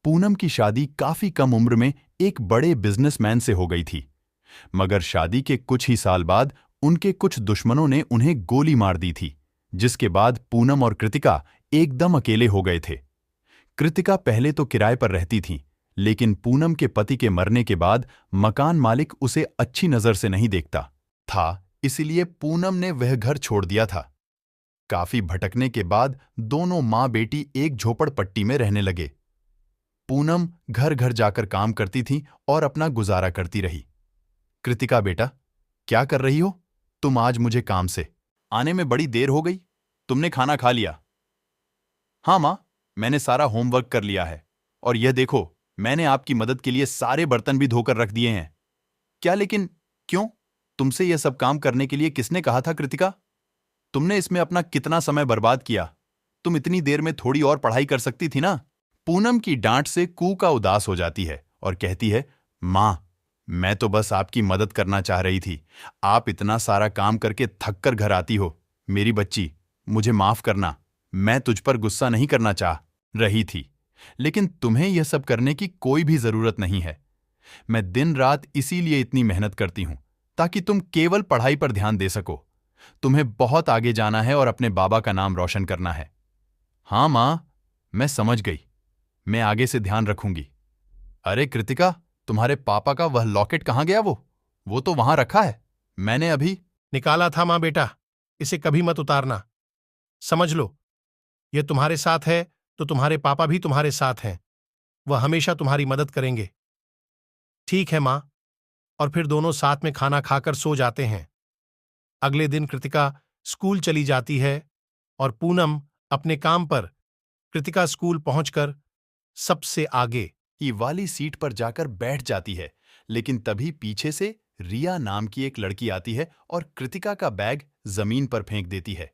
पूनम की शादी काफी कम उम्र में एक बड़े बिजनेसमैन से हो गई थी। मगर शादी के कुछ ही साल बाद उनके कुछ दुश्मनों ने उन्हें गोली मार दी थी, जिसके बाद पूनम और कृतिका एकदम अकेले हो गए थे। कृतिका पहले तो किराए पर रहती थी, लेकिन पूनम के पति के मरने के बाद मकान मालिक उसे अच्छी नजर से नहीं देखता था, इसलिए पूनम ने वह घर छोड़ दिया था। काफी भटकने के बाद दोनों माँ बेटी एक झोपड़पट्टी में रहने लगे। पूनम घर घर जाकर काम करती थी और अपना गुजारा करती रही। कृतिका बेटा, क्या कर रही हो तुम? आज मुझे काम से आने में बड़ी देर हो गई। तुमने खाना खा लिया? हाँ माँ, मैंने सारा होमवर्क कर लिया है, और यह देखो, मैंने आपकी मदद के लिए सारे बर्तन भी धोकर रख दिए हैं। क्या? लेकिन क्यों? तुमसे यह सब काम करने के लिए किसने कहा था कृतिका? तुमने इसमें अपना कितना समय बर्बाद किया? तुम इतनी देर में थोड़ी और पढ़ाई कर सकती थी ना। पूनम की डांट से कूका उदास हो जाती है और कहती है, माँ, मैं तो बस आपकी मदद करना चाह रही थी। आप इतना सारा काम करके थक कर घर आती हो। मेरी बच्ची, मुझे माफ करना। मैं तुझ पर गुस्सा नहीं करना चाह रही थी, लेकिन तुम्हें यह सब करने की कोई भी जरूरत नहीं है। मैं दिन रात इसीलिए इतनी मेहनत करती हूं, ताकि तुम केवल पढ़ाई पर ध्यान दे सको। तुम्हें बहुत आगे जाना है और अपने बाबा का नाम रोशन करना है। हाँ मां, मैं समझ गई। मैं आगे से ध्यान रखूंगी। अरे कृतिका, तुम्हारे पापा का वह लॉकेट कहाँ गया? वो तो वहां रखा है। मैंने अभी निकाला था मां बेटा, इसे कभी मत उतारना। समझ लो, यह तुम्हारे साथ है तो तुम्हारे पापा भी तुम्हारे साथ हैं। वह हमेशा तुम्हारी मदद करेंगे। ठीक है मां। और फिर दोनों साथ में खाना खाकर सो जाते हैं। अगले दिन कृतिका स्कूल चली जाती है और पूनम अपने काम पर। कृतिका स्कूल पहुंचकर सबसे आगे ही वाली सीट पर जाकर बैठ जाती है, लेकिन तभी पीछे से रिया नाम की एक लड़की आती है और कृतिका का बैग जमीन पर फेंक देती है।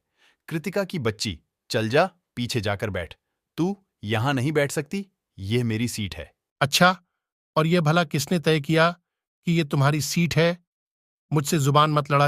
कृतिका की बच्ची, चल जा, पीछे जाकर बैठ। तू यहां नहीं बैठ सकती, यह मेरी सीट है। अच्छा, और यह भला किसने तय किया कि यह तुम्हारी सीट है? मुझसे जुबान मत लड़ा जा।